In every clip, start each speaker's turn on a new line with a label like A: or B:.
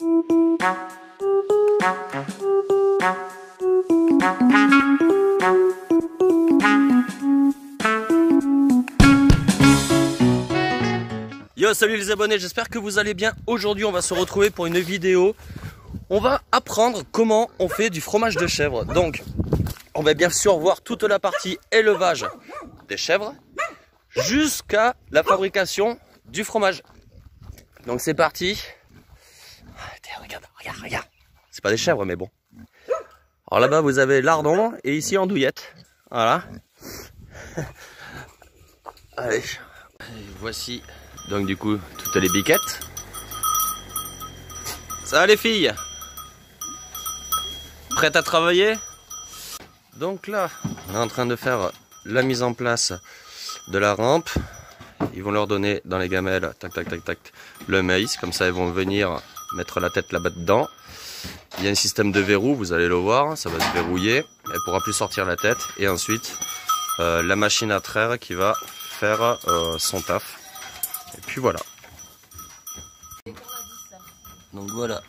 A: Yo, salut les abonnés, j'espère que vous allez bien. Aujourd'hui on va se retrouver pour une vidéo. On va apprendre comment on fait du fromage de chèvre. Donc on va bien sûr voir toute la partie élevage des chèvres jusqu'à la fabrication du fromage. Donc c'est parti. Regarde. C'est pas des chèvres mais bon. Alors là-bas vous avez lardon et ici andouillette. Voilà. Allez, voici donc du coup toutes les biquettes. Ça va les filles? Prêtes à travailler? Donc là, on est en train de faire la mise en place de la rampe. Ils vont leur donner dans les gamelles, tac, le maïs. Comme ça, ils vont venir mettre la tête là-bas dedans. Il y a un système de verrou, vous allez le voir, ça va se verrouiller. Elle ne pourra plus sortir la tête. Et ensuite, la machine à traire qui va faire son taf. Et puis voilà. Donc voilà.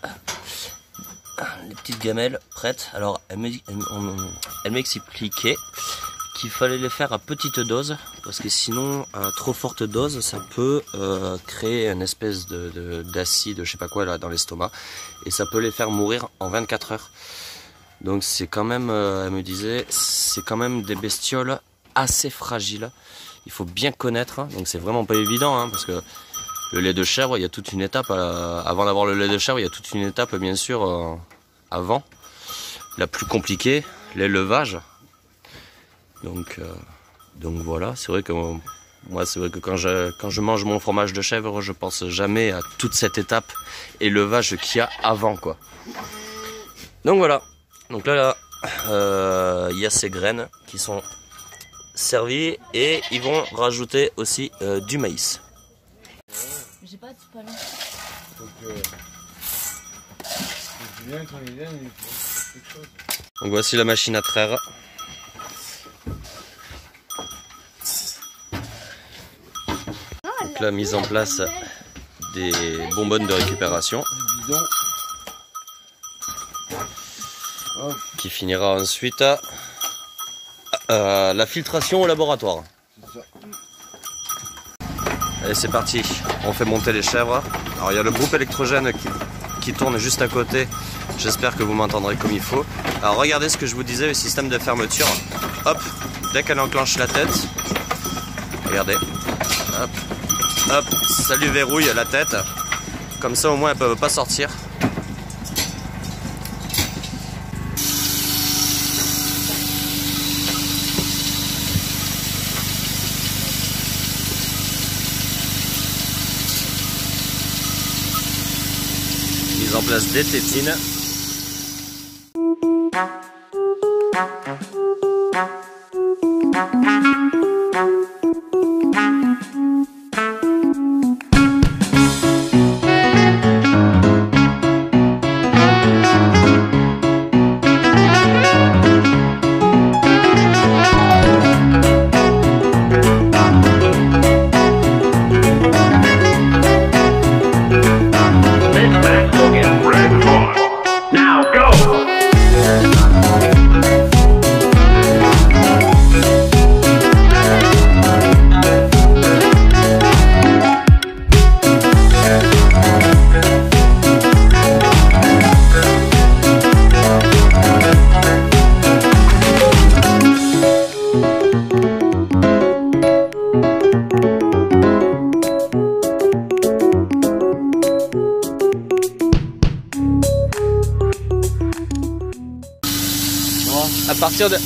A: Les petites gamelles prêtes. Alors elle m'expliquait qu'il fallait les faire à petite dose parce que sinon à trop forte dose ça peut créer une espèce d'acide, je sais pas quoi là dans l'estomac et ça peut les faire mourir en 24 heures. Donc c'est quand même, elle me disait, c'est quand même des bestioles assez fragiles. Il faut bien connaître, donc c'est vraiment pas évident hein, parce que le lait de chèvre, il y a toute une étape avant d'avoir le lait de chèvre, il y a toute une étape bien sûr avant, la plus compliquée, l'élevage. Donc voilà, c'est vrai que moi c'est vrai que quand je mange mon fromage de chèvre, je pense jamais à toute cette étape élevage qu'il y a avant quoi. Donc voilà, donc là il y a ces graines qui sont servies et ils vont rajouter aussi du maïs.
B: J'ai pas de ballon.
A: Donc voici la machine à traire. Donc la mise en place des bonbonnes de récupération qui finira ensuite à la filtration au laboratoire. Allez c'est parti, on fait monter les chèvres. Alors il y a le groupe électrogène qui tourne juste à côté. J'espère que vous m'entendrez comme il faut. Alors regardez ce que je vous disais, le système de fermeture. Hop, dès qu'elle enclenche la tête, regardez, hop, ça lui verrouille la tête. Comme ça au moins elles ne peuvent pas sortir. Mise en place des tétines.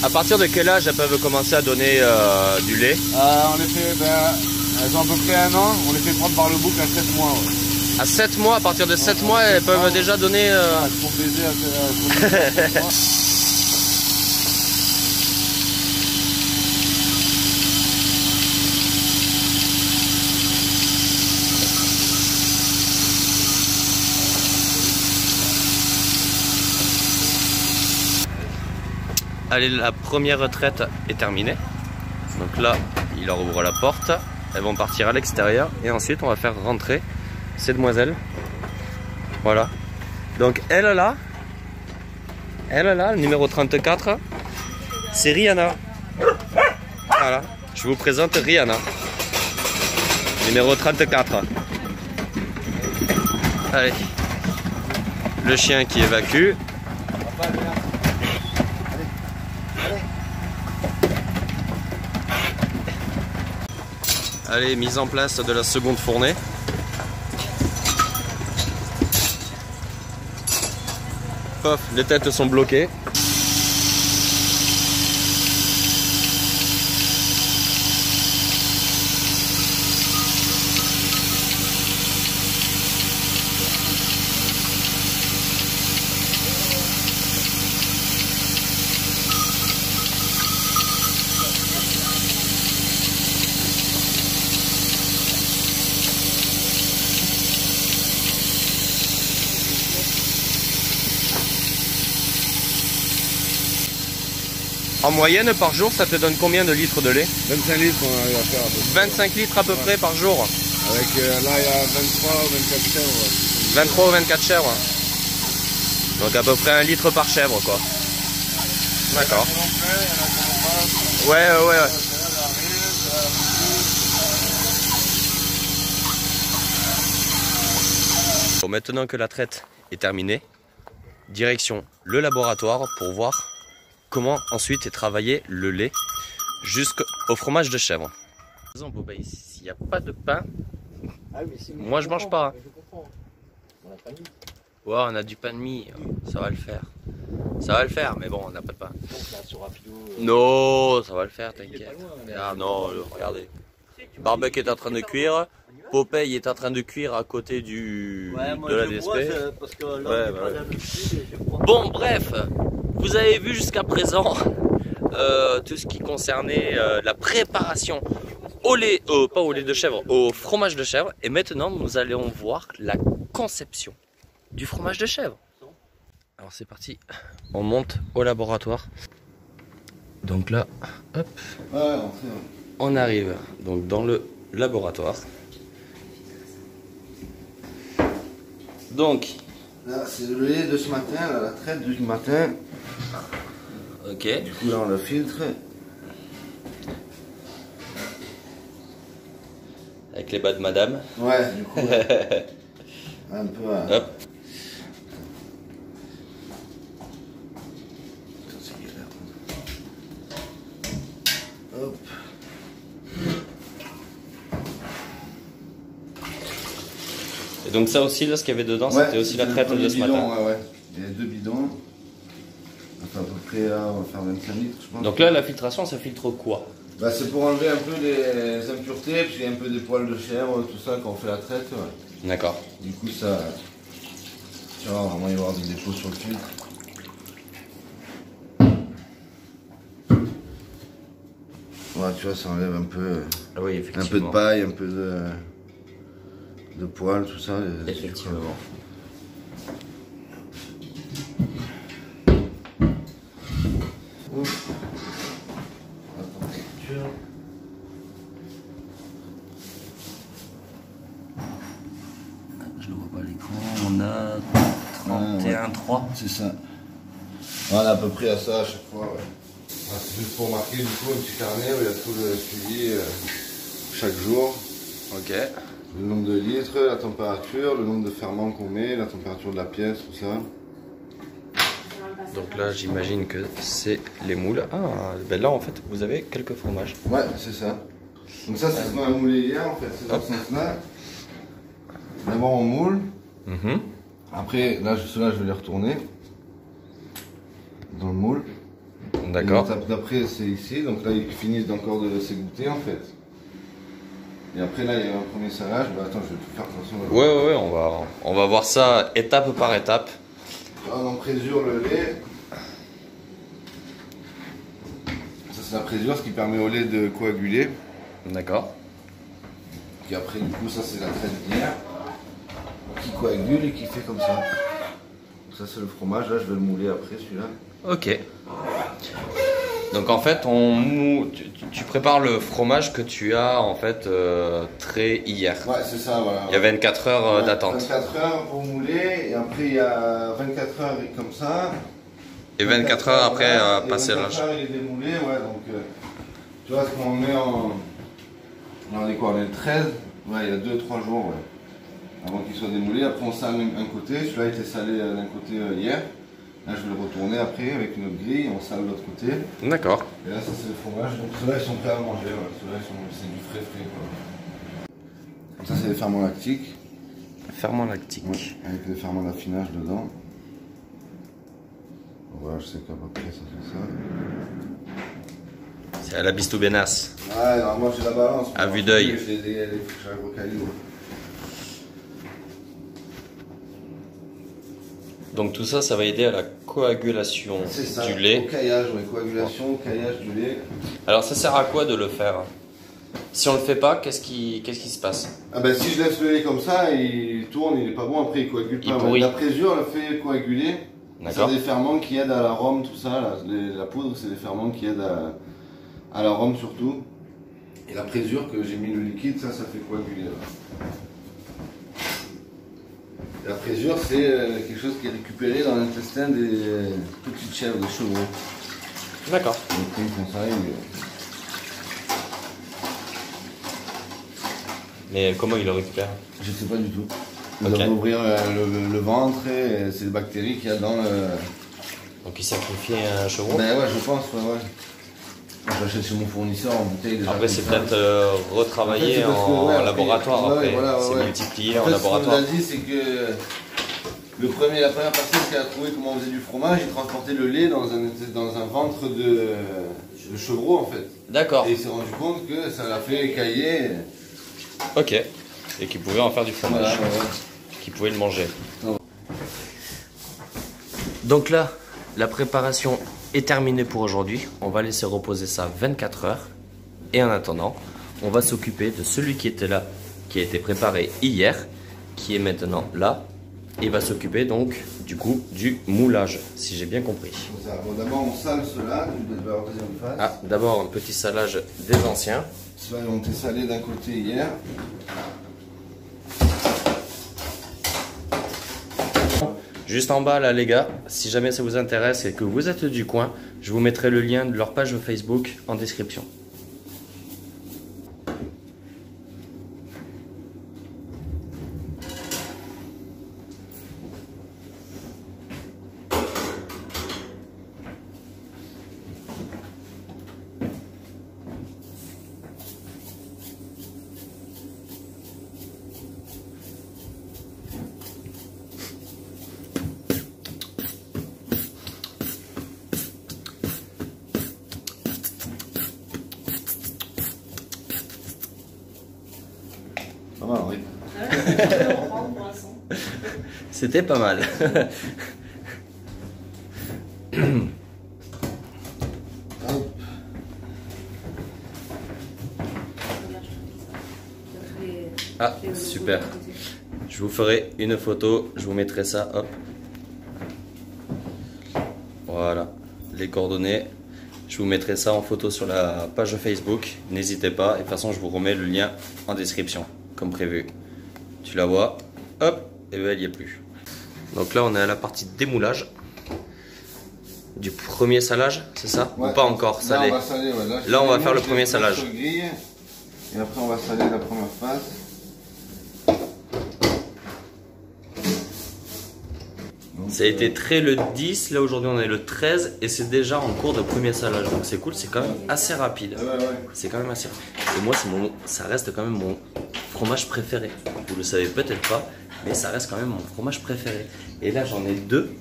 A: À partir de quel âge elles peuvent commencer à donner du lait?
C: On les fait, elles ont à peu près 1 an, on les fait prendre par le bouc à 7 mois. Ouais.
A: À 7 mois, à partir de 7 mois, elles peuvent déjà donner...
C: Elles font baiser à 7 mois.
A: Allez, la première retraite est terminée. Donc là, il leur ouvre la porte. Elles vont partir à l'extérieur. Et ensuite, on va faire rentrer ces demoiselles. Voilà. Donc elle là, le numéro 34, c'est Rihanna. Voilà, je vous présente Rihanna. Numéro 34. Allez, le chien qui évacue. Allez, mise en place de la seconde fournée. Pof, les têtes sont bloquées. En moyenne, par jour, ça te donne combien de litres de lait?
C: 25 litres, on arrive à faire à peu près.
A: 25 litres à peu près par jour.
C: Avec là, il y a 23 ou 24 chèvres. Ouais.
A: 23 ou 24 chèvres. Donc à peu près 1 litre par chèvre, quoi. D'accord. Ouais. Bon, maintenant que la traite est terminée, direction le laboratoire pour voir comment ensuite est travaillé le lait jusqu'au fromage de chèvre. Par exemple, s'il n'y a pas de pain, moi je mange pas. Ouais, on a du pain de mie, ça va le faire. Ça va le faire, mais bon, on n'a pas de pain. Non, ça va le faire, t'inquiète. Ah non, regardez. Barbecue est en train de cuire. Popeye est en train de cuire à côté de la DSP. Bon, bref, vous avez vu jusqu'à présent tout ce qui concernait la préparation au lait, pas au lait de chèvre, au fromage de chèvre. Et maintenant, nous allons voir la conception du fromage de chèvre. Alors c'est parti, on monte au laboratoire. Donc là, hop, on arrive donc dans le laboratoire. Donc
C: là, c'est le lait de ce matin, là, la traite du matin.
A: Ok.
C: Du coup, là, on le filtre.
A: Avec les bas de madame.
C: Ouais, du coup. Ouais. Un peu.
A: Hop.
C: Hop.
A: Et donc ça aussi, là, ce qu'il y avait dedans, c'était aussi la traite de ce matin.
C: Ouais. Il y a 2 bidons. Enfin, à peu près, là, on va faire 25 litres, je pense.
A: Donc là, la filtration, ça filtre quoi?
C: Bah, c'est pour enlever un peu les impuretés, puis il y a un peu des poils de chèvre, tout ça, quand on fait la traite. Ouais.
A: D'accord.
C: Du coup, ça... Tu vois, vraiment, il va y avoir des dépôts sur le filtre. Ouais, tu vois, ça enlève un peu...
A: Oui,
C: un peu de paille, un peu de poils, tout ça.
A: Effectivement.
C: Ouf. La température.
A: Je le vois pas à l'écran, on a 31,3.
C: C'est ça. On est à peu près à ça à chaque fois. Ouais. Ah, c'est juste pour marquer du coup un petit carnet où il y a tout le suivi chaque jour.
A: Ok.
C: Le nombre de litres, la température, le nombre de ferments qu'on met, la température de la pièce, tout ça.
A: Donc là, j'imagine que c'est les moules. Ah, ben là, en fait, vous avez quelques fromages.
C: Ouais, c'est ça. Donc ça, c'est ce qu'on a moulé hier, en fait. C'est dans ce sens-là. D'abord, on moule. Après, là, ceux-là, je vais les retourner dans le moule.
A: D'accord.
C: L'étape d'après, c'est ici. Donc là, ils finissent encore de s'égoutter, en fait. Et après, là, il y a un premier salage. Bah, attends, je vais tout faire attention.
A: Ouais, on va voir ça étape par étape.
C: Là, on présure le lait. Ça, c'est la présure, ce qui permet au lait de coaguler.
A: D'accord.
C: Puis après, du coup, ça, c'est la traite d'hier qui coagule et qui fait comme ça. Ça, c'est le fromage. Là, je vais le mouler après, celui-là.
A: Ok. Donc en fait, tu prépares le fromage que tu as en fait trait hier.
C: Ouais, c'est ça, voilà.
A: Il y a 24 heures d'attente.
C: 24 heures pour mouler, et après il y a 24 heures comme ça.
A: Et 24 heures après passer l'âge.
C: 24 heures il est démoulé, ouais, donc tu vois, ce qu'on met en. On est quoi? On est le 13, ouais, il y a 2-3 jours, ouais. Avant qu'il soit démoulé, après on sale un côté, celui-là était salé d'un côté hier. Là je vais le retourner après avec une autre grille, on sale l'autre côté.
A: D'accord.
C: Et là ça c'est le fromage, donc ceux-là ils sont prêts à manger, ouais. Ceux-là c'est du frais quoi. Ça c'est les ferments lactiques.
A: Ferment lactique.
C: Ouais, avec les ferments d'affinage dedans. Voilà, je sais qu'à peu près ça fait ça.
A: C'est à la Bistoubenas.
C: Ouais, alors moi j'ai la balance.
A: À vue d'œil.
C: Je les recalibre.
A: Donc tout ça, ça va aider à la coagulation du lait.
C: Au caillage, ouais, coagulation, caillage du lait.
A: Alors ça sert à quoi de le faire? Si on le fait pas, qu'est-ce qui se passe?
C: Ah ben si je laisse le lait comme ça, il tourne, il est pas bon, après il coagule pas.
A: pourrit.
C: La présure le fait coaguler.
A: D'accord.
C: C'est des ferments qui aident à l'arôme, tout ça. La poudre, c'est des ferments qui aident à l'arôme surtout. Et la présure que j'ai mis le liquide, ça fait coaguler. Là. Et la présure, c'est quelque chose qui est récupéré dans l'intestin des petites chèvres, des chevaux.
A: D'accord.
C: Donc ils font ça,
A: Mais comment il le récupère?
C: je sais pas du tout. Ils
A: Ok.
C: doivent ouvrir le ventre et c'est les bactéries qu'il y a dans le...
A: Donc il sacrifie un chevreau?
C: Ben ouais, je pense, ouais. Moi, j'achète chez mon fournisseur en bouteille déjà.
A: Après c'est
C: comme ça.
A: peut-être retravaillé
C: En fait, c'est parce que,
A: en
C: ouais, après,
A: laboratoire
C: ouais,
A: après.
C: voilà,
A: C'est
C: ouais.
A: multiplié
C: En
A: en
C: fait,
A: laboratoire.
C: Ce qu'on nous a dit, c'est que la première personne qui a trouvé comment on faisait du fromage, il transportait le lait dans un ventre de chevreau en fait.
A: D'accord.
C: Et il s'est rendu compte que ça l'a fait écailler.
A: Ok. Et qu'il pouvait en faire du fromage.
C: Voilà, ouais.
A: Qu'il pouvait le manger.
C: Non.
A: Donc là, la préparation est terminée pour aujourd'hui. On va laisser reposer ça 24 heures. Et en attendant, on va s'occuper de celui qui était là, qui a été préparé hier, qui est maintenant là. Et va s'occuper donc du coup du moulage, si j'ai bien compris.
C: Bon, d'abord on sale cela, de la deuxième phase.
A: Ah, d'abord un petit salage des anciens.
C: Ceux-là ils ont été salés d'un côté hier.
A: Juste en bas là les gars, si jamais ça vous intéresse et que vous êtes du coin, je vous mettrai le lien de leur page Facebook en description.
C: Pas mal, oui.
A: C'était pas mal.
C: Hop.
A: Ah, super. Je vous ferai une photo, je vous mettrai ça, hop. Voilà, les coordonnées. Je vous mettrai ça en photo sur la page Facebook. N'hésitez pas, et de toute façon je vous remets le lien en description, comme prévu. Tu la vois, hop, et bien elle n'y est plus. Donc là on est à la partie démoulage. Du premier salage, c'est ça?
C: Ouais.
A: Ou pas encore salé?
C: Là on va saler, ouais.
A: Là, on va faire le
C: je
A: premier
C: laisse
A: salage.
C: sur grille, et après on va saler la première phase. Donc,
A: Ça a été trait le 10, là aujourd'hui on est le 13 et c'est déjà en cours de premier salage. Donc c'est cool, c'est quand même assez rapide.
C: ouais.
A: C'est quand même assez rapide. Et moi ça reste quand même mon fromage préféré. Vous le savez peut-être pas, mais ça reste quand même mon fromage préféré. Et là j'en ai deux.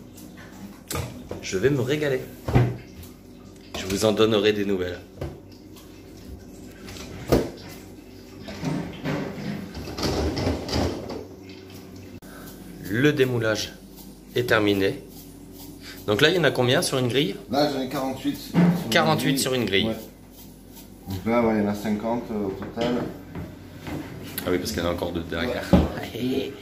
A: Je vais me régaler. Je vous en donnerai des nouvelles. Le démoulage est terminé. Donc là, il y en a combien sur une grille?
C: Là j'en ai 48.
A: 48 sur une grille.
C: Ouais. Donc là ouais, il y en a 50 au total.
A: Ah oui, parce qu'il y en a encore deux derrière. Ouais.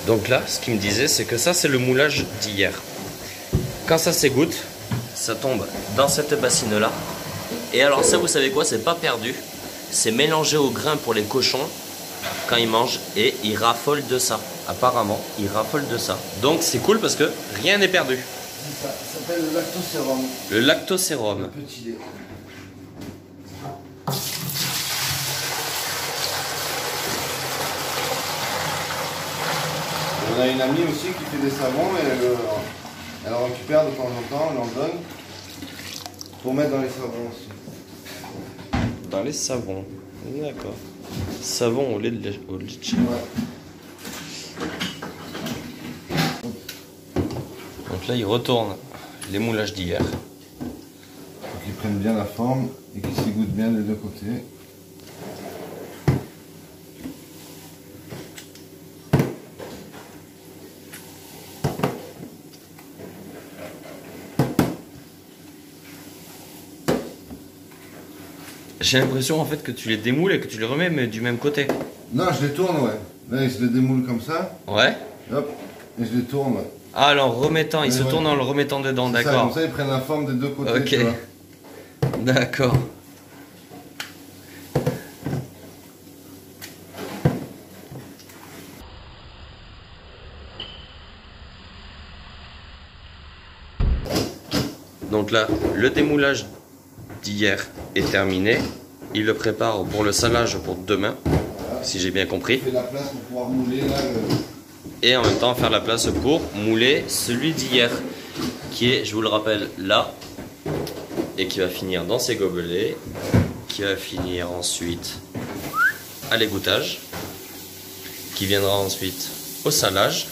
A: Donc là, ce qu'il me disait, c'est que ça, c'est le moulage d'hier. Quand ça s'égoutte, ça tombe dans cette bassine-là. Et alors ça, vous savez quoi, c'est pas perdu. C'est mélangé au grain pour les cochons quand ils mangent et ils raffolent de ça. Apparemment, ils raffolent de ça. Donc c'est cool parce que rien n'est perdu.
C: Ça s'appelle le lactosérum.
A: Le lactosérum.
C: Le petit lait. On a une amie aussi qui fait des savons et elle en récupère de temps en temps, elle en donne pour mettre dans les savons aussi.
A: Dans les savons, d'accord. Savon au lait de litchi.
C: Ouais.
A: Donc là, il retourne les moulages d'hier.
C: Pour qu'ils prennent bien la forme et qu'ils s'égouttent bien des deux côtés.
A: J'ai l'impression en fait que tu les démoules et que tu les remets mais du même côté.
C: Non, je les tourne, ouais. Là, je les démoule comme ça.
A: Ouais.
C: Hop, et je les tourne, ouais.
A: Ah, alors en remettant, il se
C: Ouais.
A: tourne en le remettant dedans,
C: C'est ça,
A: d'accord.
C: comme ça, ils prennent la forme des deux côtés.
A: Ok.
C: Tu vois.
A: D'accord. Donc là, le démoulage d'hier est terminé. Il le prépare pour le salage pour demain, si j'ai bien compris.
C: On fait la place pour pouvoir mouler là.
A: Et en même temps faire la place pour mouler celui d'hier, qui est, je vous le rappelle, là, et qui va finir dans ses gobelets, qui va finir ensuite à l'égouttage, qui viendra ensuite au salage,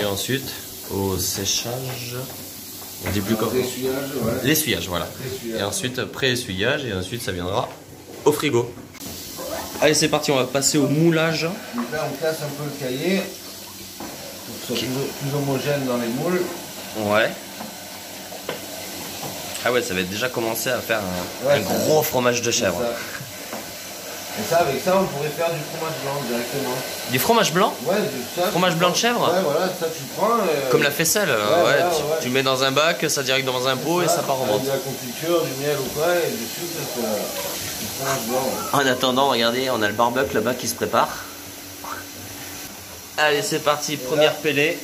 A: et ensuite au séchage, on dit plus comment.
C: L'essuyage, ouais.
A: L'essuyage, voilà.
C: L'essuyage.
A: Et ensuite pré-essuyage, et ensuite ça viendra au frigo. Allez, c'est parti, on va passer au moulage.
C: Donc là, on casse un peu le cahier pour que ce soit plus homogène dans les moules.
A: Ouais. Ah ouais, ça va déjà commencer à faire
C: Ouais,
A: un gros fromage de chèvre.
C: Et ça, avec ça, on pourrait faire du fromage blanc directement.
A: Du fromage blanc?
C: Ouais, ça.
A: Fromage blanc de chèvre?
C: Ouais, voilà, ça tu prends.
A: Comme la faisselle,
C: voilà,
A: tu,
C: ouais.
A: tu mets dans un bac, ça direct dans un pot et ça part en
C: Avec
A: vente.
C: de la confiture, du miel ou quoi, et du sucre, c'est du fromage blanc. Ouais.
A: En attendant, regardez, on a le barbecue là-bas qui se prépare. Allez, c'est parti, première pellée.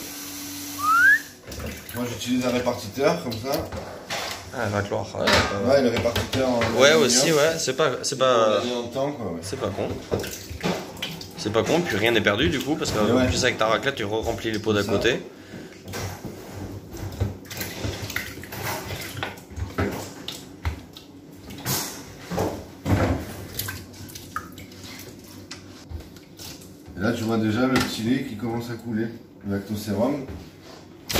C: Moi, j'utilise un répartiteur comme ça.
A: Ah, va clore.
C: Ouais, le répartiteur en.
A: Ouais,
C: aluminium.
A: aussi, ouais, c'est pas
C: On l'a mis en temps, quoi. Ouais.
A: c'est pas con. C'est pas con, puis rien n'est perdu du coup, parce que
C: Ouais.
A: en plus avec ta raclette, tu remplis les pots d'à
C: C'est ça.
A: côté.
C: Et là, tu vois déjà le petit lait qui commence à couler. Le lactosérum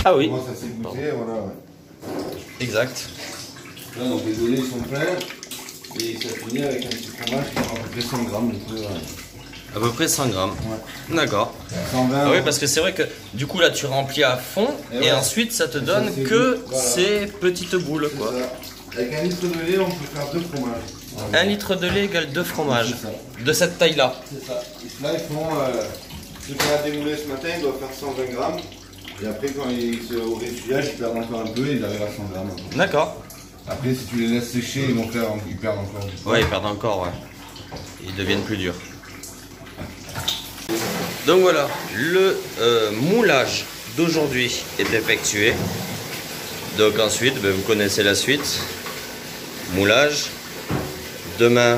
A: Ah oui,
C: commence à s'égoutter, voilà. Ouais.
A: exact.
C: Là, donc les deux laits sont pleins. Et ça finit avec un petit fromage qui fait à peu près 100 grammes de peu.
A: À peu près 100 grammes.
C: Ouais.
A: D'accord.
C: 120.
A: Ah oui, parce que c'est vrai que du coup là tu remplis à fond et,
C: ouais.
A: ensuite ça te
C: Ça,
A: donne
C: c'est
A: que
C: bon. Voilà.
A: ces petites boules
C: C'est
A: quoi.
C: ça. Avec un litre de lait, on peut faire 2 fromages. Voilà.
A: 1 litre de lait égale 2 fromages.
C: C'est ça.
A: De cette taille là.
C: C'est ça. Et là, ils font. Ceux qu'on a démoulé ce matin, ils doivent faire 120 grammes. Et après, quand ils se au réessuyage, ils perdent encore un peu et ils arrivent à 100 grammes.
A: D'accord.
C: Après, si tu les laisses sécher, ils perdent encore du poids.
A: Ouais, ils perdent encore, ouais. Ils deviennent plus durs. Donc voilà, le moulage d'aujourd'hui est effectué. Donc ensuite, ben, vous connaissez la suite. Moulage. Demain,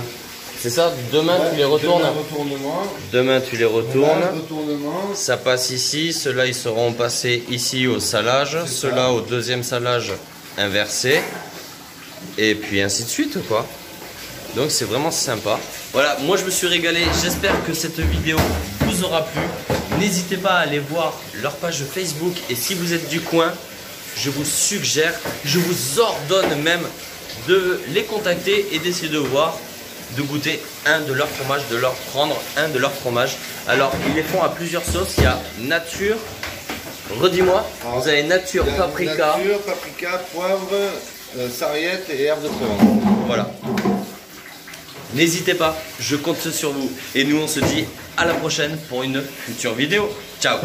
A: c'est ça? Demain tu les retournes.
C: Demain, retournement.
A: Demain tu les retournes.
C: Moulage, retournement.
A: Ça passe ici, ceux-là ils seront passés ici au salage,
C: C'est
A: ceux-là
C: ça.
A: au deuxième salage inversé, et puis ainsi de suite quoi. Donc c'est vraiment sympa. Voilà, moi je me suis régalé, j'espère que cette vidéo vous aura plu. N'hésitez pas à aller voir leur page Facebook, et si vous êtes du coin, je vous suggère, je vous ordonne même de les contacter et d'essayer de voir, de goûter un de leurs fromages, de leur prendre un de leurs fromages. Alors ils les font à plusieurs sauces, il y a nature, redis-moi, vous avez nature,
C: Il y a
A: paprika,
C: Nature, paprika, poivre, sarriette et herbe de Provence.
A: voilà. N'hésitez pas, je compte sur vous. Et nous on se dit à la prochaine pour une future vidéo. Ciao.